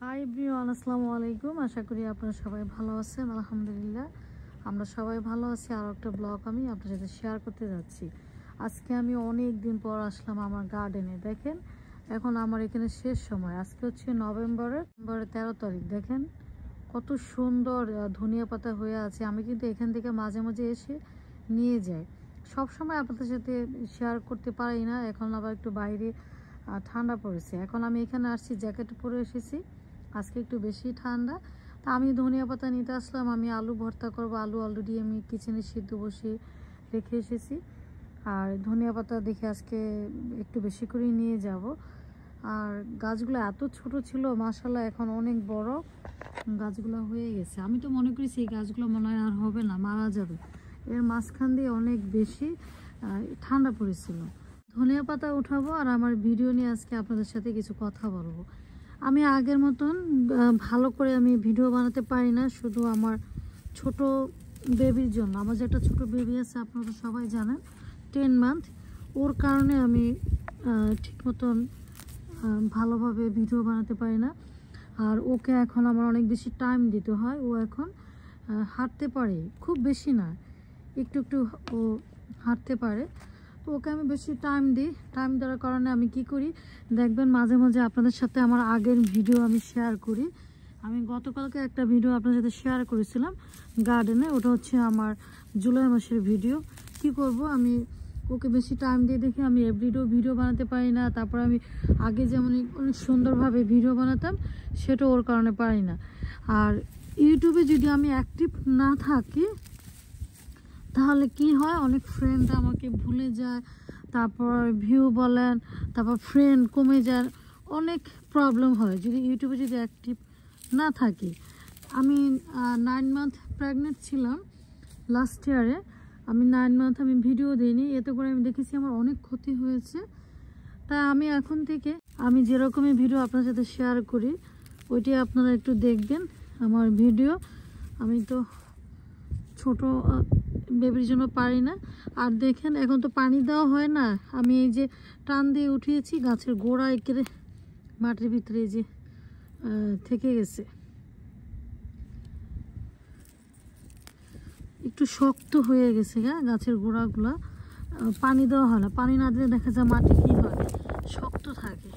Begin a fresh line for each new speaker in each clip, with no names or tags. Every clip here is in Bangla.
হাই এভরিওয়ান, আসসালামু আলাইকুম। আশা করি আপনারা সবাই ভালো আছেন। আলহামদুলিল্লাহ আমরা সবাই ভালো আছি। আর একটা ব্লগ আমি আপনার সাথে শেয়ার করতে যাচ্ছি। আজকে আমি অনেক দিন পর আসলাম আমার গার্ডেনে। দেখেন এখন আমার এখানে শেষ সময়, আজকে হচ্ছে নভেম্বরের 13 তারিখ। দেখেন কত সুন্দর ধনিয়া পাতা হয়ে আছে। আমি কিন্তু এখান থেকে মাঝে মাঝে এসে নিয়ে যাই। সব সময় আপনাদের সাথে শেয়ার করতে পারি না, এখন আবার একটু বাইরে ঠান্ডা পড়েছে। এখন আমি এখানে আসছি, জ্যাকেট পরে এসেছি, আজকে একটু বেশি ঠান্ডা। তা আমি ধনিয়া পাতা নিতে আসলাম। আমি আলু ভর্তা করব। আলু অলরেডি আমি কিচেনে সিদ্ধ বসিয়ে রেখে এসেছি। আর ধনিয়া পাতা দেখে আজকে একটু বেশি করেই নিয়ে যাব। আর গাছগুলো এত ছোট ছিল, মাশাআল্লাহ এখন অনেক বড় গাছগুলো হয়ে গেছে। আমি তো মনে করি সেই গাছগুলো মনে হয় আর হবে না, মারা যাবে। এর মাঝখান দিয়ে অনেক বেশি ঠান্ডা পড়েছিল। ধনিয়া পাতা উঠাবো আর আমার ভিডিও নিয়ে আজকে আপনাদের সাথে কিছু কথা বলবো। আমি আগের মতন ভালো করে আমি ভিডিও বানাতে পারি না, শুধু আমার ছোট বেবির জন্য। আমার যে একটা ছোট বেবি আছে আপনারা সবাই জানেন, 10 মান্থ। ওর কারণে আমি ঠিক মতন ভালোভাবে ভিডিও বানাতে পারি না। আর ওকে এখন আমার অনেক বেশি টাইম দিতে হয়। ও এখন হাঁটতে পারে, খুব বেশি না, একটু একটু ও হাঁটতে পারে। তো ওকে আমি বেশি টাইম দিই। টাইম দেওয়ার কারণে আমি কি করি দেখবেন, মাঝে মাঝে আপনাদের সাথে আমার আগের ভিডিও আমি শেয়ার করি। আমি গতকালকে একটা ভিডিও আপনাদের সাথে শেয়ার করেছিলাম গার্ডেনে, ওটা হচ্ছে আমার জুলাই মাসের ভিডিও। কি করব, আমি ওকে বেশি টাইম দিয়ে দেখি আমি এভরিডে ভিডিও বানাতে পারি না। তারপর আমি আগে যেমন অনেক সুন্দরভাবে ভিডিও বানাতাম, সেটা ওর কারণে পারি না। আর ইউটিউবে যদি আমি অ্যাক্টিভ না থাকি তাহলে কি হয়, অনেক ফ্রেন্ড আমাকে ভুলে যায়, তারপর ভিউ বলেন, তারপর ফ্রেন্ড কমে যায়, অনেক প্রবলেম হয় যদি ইউটিউবে যদি অ্যাক্টিভ না থাকি। আমি 9 মান্থ প্রেগনেন্ট ছিলাম লাস্ট ইয়ারে। আমি 9 মান্থ আমি ভিডিও দিইনি, এতে করে আমি দেখেছি আমার অনেক ক্ষতি হয়েছে। তাই আমি এখন থেকে আমি যেরকমই ভিডিও আপনার সাথে শেয়ার করি ওইটি আপনারা একটু দেখবেন আমার ভিডিও। আমি তো ছোট বেবির জন্য পারি না। আর দেখেন এখন তো পানি দেওয়া হয় না, আমি এই যে টান দিয়ে উঠিয়েছি, গাছের গোড়া একেবারে মাটির ভিতরে যে থেকে গেছে, একটু শক্ত হয়ে গেছে। হ্যাঁ, গাছের গোড়াগুলা পানি দেওয়া হয় না, পানি না দিলে দেখা যায় মাটি কি হয়, শক্ত থাকে।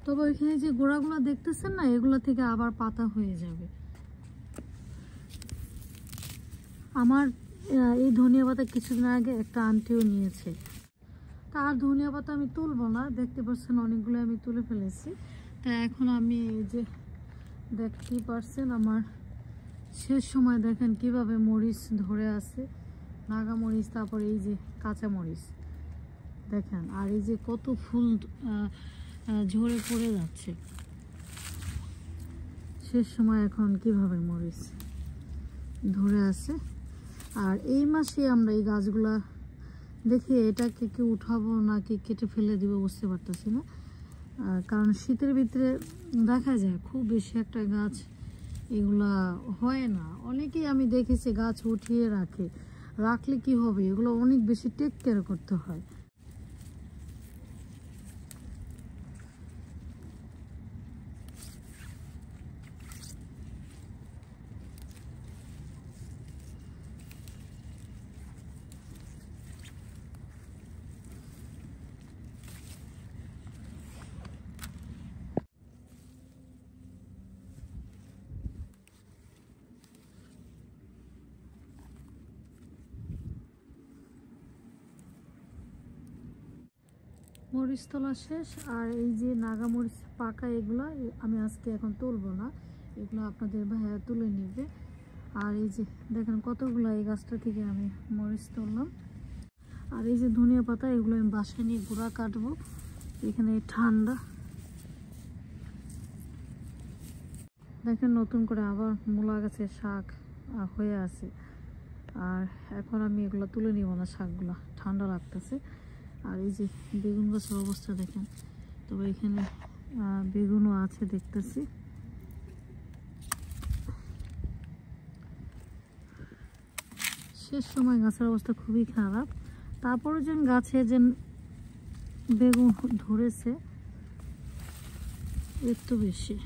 তবে ওইখানে যে গোড়াগুলো দেখতেছেন না, এগুলো থেকে আবার পাতা হয়ে যাবে। আমার এই ধনিয়া পাতা কিছুদিন আগে একটা আন্টিও নিয়েছে। তার ধনিয়া পাতা আমি তুলবো না, দেখতে পাচ্ছেন অনেকগুলো আমি তুলে ফেলেছি। তা এখন আমি এই যে দেখতেই পারছেন আমার শেষ সময়, দেখেন কিভাবে মরিচ ধরে আছে, নাগা মরিচ, তারপর এই যে কাঁচা মরিচ দেখেন। আর এই যে কত ফুল ঝরে পড়ে যাচ্ছে শেষ সময়, এখন কিভাবে মরিচ ধরে আছে। আর এই মাসে আমরা এই গাছগুলা দেখি এটাকে কি উঠাবো নাকি কেটে ফেলে দিব বুঝতে পারতেছি না। কারণ শীতের ভিতরে দেখা যায় খুব বেশি একটা গাছ এগুলা হয় না। অনেকেই আমি দেখেছি গাছ উঠিয়ে রাখলে কি হবে, এগুলো অনেক বেশি টেক কেয়ার করতে হয়। মরিচ তোলা শেষ। আর এই যে নাগা মরিচ পাকা, এগুলো আমি আজকে এখন তুলবো না, এগুলো আপনাদের ভাইয়া তুলে নিবে। আর এই যে দেখেন কতগুলো এই গাছটা থেকে আমি মরিচ তুললাম। আর এই যে ধনিয়া পাতা, এগুলো আমি বাসায় নিয়ে গুঁড়া কাটবো। এখানে ঠান্ডা, দেখেন নতুন করে আবার মূলা গাছের শাক হয়ে আছে। আর এখন আমি এগুলো তুলে নিব না, শাকগুলো ঠান্ডা লাগতেছে। আর এই যে বেগুন গাছের অবস্থা দেখেন, তবে এখানে বেগুনও আছে দেখতেছি। শেষ সময় গাছের অবস্থা খুবই খারাপ। তারপরে যে গাছে যে বেগুন ধরেছে একটু বেশি।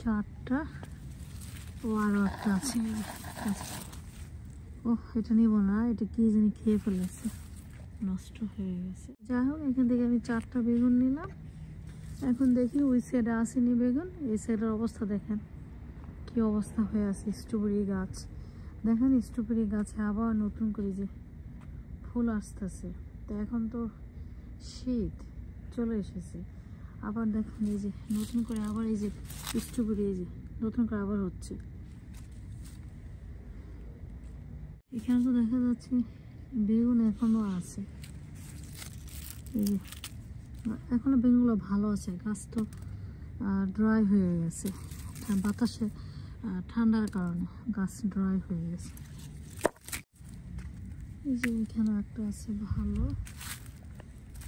চারটা ও আরো একটা আছে। ও এটা নিব না, এটা কি জানি খেয়ে ফেলেছে, নষ্ট হয়ে গেছে। যাই হোক, এখান থেকে আমি 4টা বেগুন নিলাম। এখন দেখি ওই সাইডে আসেনি বেগুন, এই সাইডের অবস্থা দেখেন কি অবস্থা হয়ে আছে। স্ট্রবেরি গাছ দেখেন, স্ট্রবেরি গাছে আবার নতুন করে যে ফুল আসতেছে। তো এখন তো শীত চলে এসেছে, আবার দেখেন এই যে নতুন করে আবার এই যে স্ট্রবেরি এই যে নতুন করে আবার হচ্ছে। এখানে তো দেখা যাচ্ছে বেগুন এখনো আছে, এই যে এখনো বেগুনগুলো ভালো আছে। গাছ তো ড্রাই হয়ে গেছে বাতাসে, ঠান্ডার কারণে গাছ ড্রাই হয়ে গেছে। এই যে এখানে একটা আছে ভালো।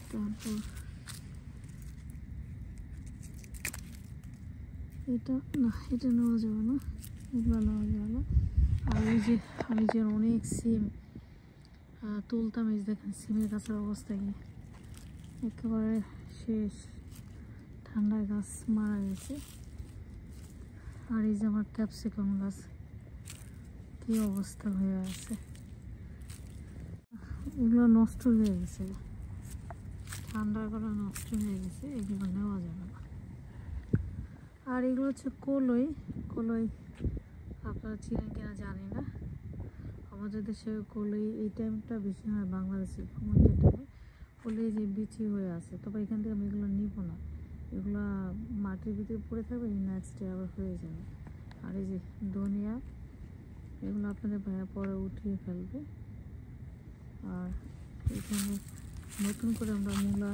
তারপর এটা না, এটা নেওয়া যাবে না, এগুলো নেওয়া যাবে না। আর এই যে আমি যে অনেক সিম তুলতাম, এই দেখেন সিমের গাছের অবস্থা কি একেবারে শেষ, ঠান্ডায় গাছ মারা গেছে। আর এই যে আমার ক্যাপসিকাম গাছ কি অবস্থা হয়ে আছে, এগুলো নষ্ট হয়ে গেছে, ঠান্ডার কারণে নষ্ট হয়ে গেছে, এগুলো নেওয়া যাবে না। আর এগুলো হচ্ছে কলই। কলই আপনারা চিনেন কিনা জানি না, আমাদের দেশে কলই এই টাইমটা বেশি হয় বাংলাদেশে, ঘুমন্টের টাইমে কলই যে বিচি হয়ে আছে। তবে এখান থেকে আমি এগুলো নিব না, এগুলো মাটির ভিতরে পড়ে থাকবে, নেক্সট ডে আবার হয়ে যাবে। আর এই যে ধনিয়া, এগুলো আপনাদের ভাইয়া পরে উঠিয়ে ফেলবে। আর এখানে নতুন করে আমরা মূলা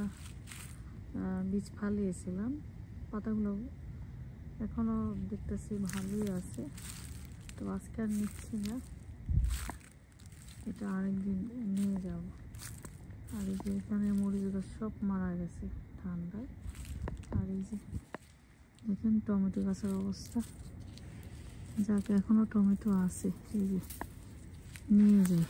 বীজ ফালিয়েছিলাম, পাতাগুলো এখনও দেখতেছি ভালোই আছে, তো আজকে আর নিচ্ছি না, এটা আরেকদিন নিয়ে যাব। আর এই যে এখানে মরিচগুলো সব মারা গেছে ঠান্ডায়। আর এই যে দেখেন টমেটো গাছের অবস্থা, যাকে এখনও টমেটো আছে, এই যে নিয়ে যাই।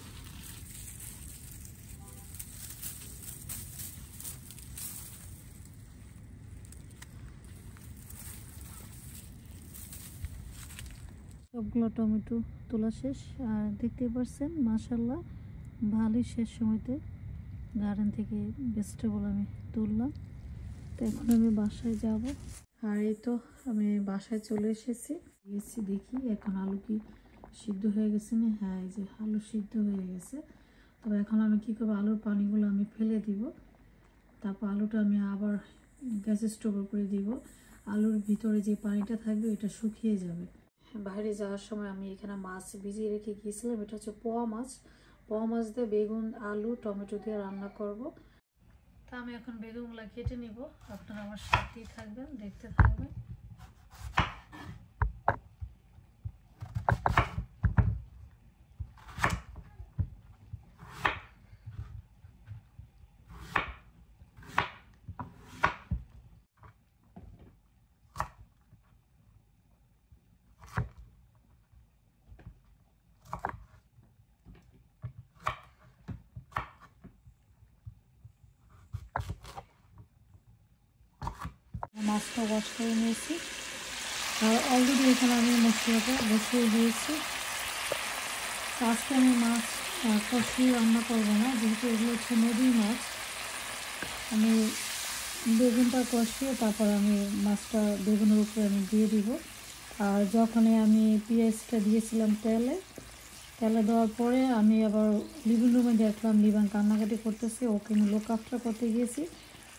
সবগুলো টমেটো তোলা শেষ। আর দেখতে পাচ্ছেন মাশাআল্লাহ ভালোই শেষ সময়তে গার্ডেন থেকে ভেজিটেবল আমি তুললাম। তো এখন আমি বাসায় যাব। আর এই তো আমি বাসায় চলে এসেছি, দেখি এখন আলু কি সিদ্ধ হয়ে গেছে না। হ্যাঁ, এই যে আলু সিদ্ধ হয়ে গেছে। তবে এখন আমি কী করবো, আলুর পানিগুলো আমি ফেলে দিব, তারপর আলুটা আমি আবার গ্যাসে স্টোভ করে দিব। আলুর ভিতরে যে পানিটা থাকবে এটা শুকিয়ে যাবে। বাইরে যাওয়ার সময় আমি এখানে মাছ ভিজিয়ে রেখে গিয়েছিলাম, এটা হচ্ছে পোয়া মাছ। পোয়া মাছ দিয়ে বেগুন আলু টমেটো দিয়ে রান্না করব। তা আমি এখন বেগুনগুলো কেটে নিব, আপনারা আমার সাথেই থাকবেন, দেখতে থাকবেন। মাছটা ওয়াশ করে নিয়েছি, আর অলরেডি এখানে আমি মশলাটা বসিয়ে দিয়েছি। আজকে আমি মাছ কষিয়ে রান্না করবো না, যেহেতু এগুলো হচ্ছে নদীর মাছ। আমি বেগুনটা কষিয়ে তারপর আমি মাছটা বেগুনের উপরে আমি দিয়ে দিব। আর যখনই আমি পেঁয়াজটা দিয়েছিলাম তেলে দেওয়ার পরে আমি আবার লিভিং রুমে দেখলাম লিভান কান্নাকাটি করতেছে, ওকে আমি লোক আফটার করতে গিয়েছি।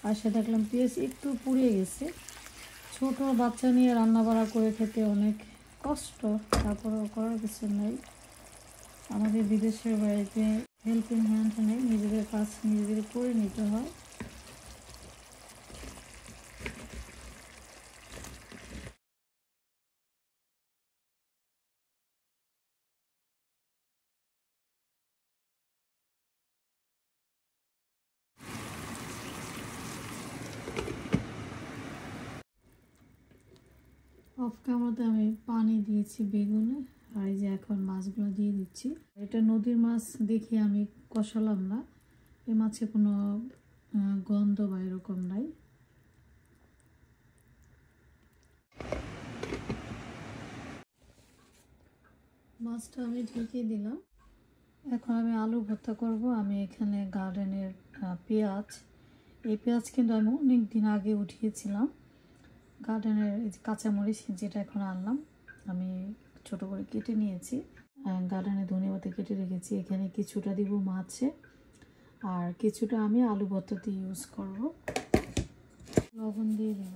আর সে দেখলাম পেঁয়াজ একটু পুড়িয়ে গেছে। ছোট বাচ্চা নিয়ে রান্না বাড়া করে খেতে অনেক কষ্ট, তারপরেও করার কিছু নেই। আমাদের বিদেশের বাড়িতে হেল্পিং হ্যান্ড নেই, নিজেদের কাজ নিজেদের করে নিতে হয়। অফ ক্যামেরাতে আমি পানি দিয়েছি বেগুনে, আর এই যে এখন মাছগুলো দিয়ে দিচ্ছি। এটা নদীর মাছ দেখে আমি কষালাম না, এই মাছে কোনো গন্ধ বা এরকম নাই। মাছটা আমি ঢেকে দিলাম। এখন আমি আলু ভর্তা করব। আমি এখানে গার্ডেনের পেঁয়াজ, এই পেঁয়াজ কিন্তু আমি অনেক দিন আগে উঠিয়েছিলাম। গার্ডেনের এই যে কাঁচামরিচ যেটা এখন আনলাম, আমি ছোট করে কেটে নিয়েছি। গার্ডেনে ধনেপাতা কেটে রেখেছি। এখানে কিছুটা দিব মাছে, আর কিছুটা আমি আলু ভর্তাতে ইউজ করব। লবণ দিয়ে দেব।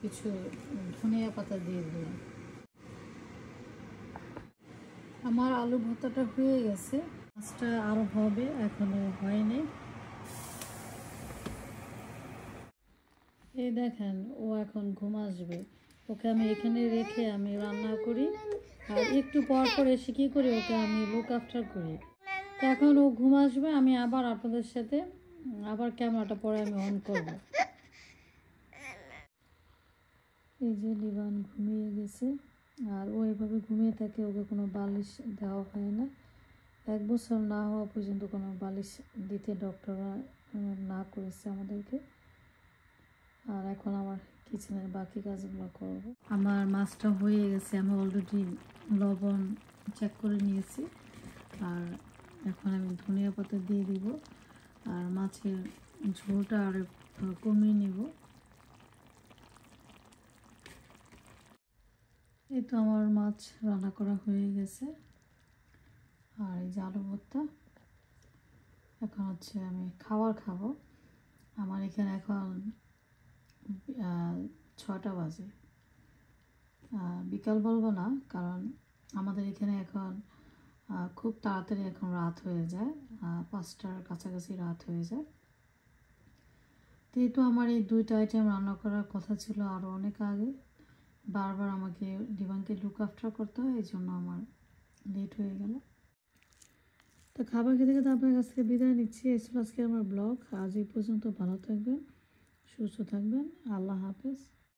কিছু ধনিয়া পাতা দিয়ে দিলাম। আমার আলু ভর্তাটা হয়ে গেছে। মাছটা আরও হবে, এখনো হয়নি। এই দেখেন, ও এখন ঘুম আসবে। ওকে আমি এখানে রেখে আমি রান্না করি, আর একটু পর পর এসে কী করি, ওকে আমি লুক আফটার করি। তো এখন ও ঘুম আসবে, আমি আবার আপনাদের সাথে আবার ক্যামেরাটা পরে আমি অন করব। এই যে লিবান ঘুমিয়ে গেছে, আর ও এভাবে ঘুমিয়ে থাকে, ওকে কোনো বালিশ দেওয়া হয় না। 1 বছর না হওয়া পর্যন্ত কোনো বালিশ দিতে ডক্টররা না করেছে আমাদেরকে। আর এখন আমার কিচেনের বাকি কাজগুলো করব। আমার মাছটা হয়ে গেছে, আমি অলরেডি লবণ চেক করে নিয়েছি। আর এখন আমি ধনিয়া পাতা দিয়ে দিব, আর মাছের ঝোলটা আর কমিয়ে নেব। এই তো আমার মাছ রান্না করা হয়ে গেছে, আর এই যে আলু ভর্তা। এখন হচ্ছে আমি খাবার খাবো। আমার এখানে এখন 6টা বাজে। বিকাল বলবো না, কারণ আমাদের এখানে এখন খুব তাড়াতাড়ি এখন রাত হয়ে যায়, 5টার কাছাকাছি রাত হয়ে যায়। তো আমার এই 2টা আইটেম রান্না করার কথা ছিল আরও অনেক আগে। বারবার আমাকে ডিবানকে লুক আফটার করতে হয়, এই জন্য আমার লেট হয়ে গেল। তো খাবার খেতে খেতে আপনার কাছ থেকে বিদায় নিচ্ছি। এই ছিল আজকে আমার ব্লগ। আজ এই পর্যন্ত। ভালো থাকবেন, সুস্থ থাকবেন। আল্লাহ হাফেজ।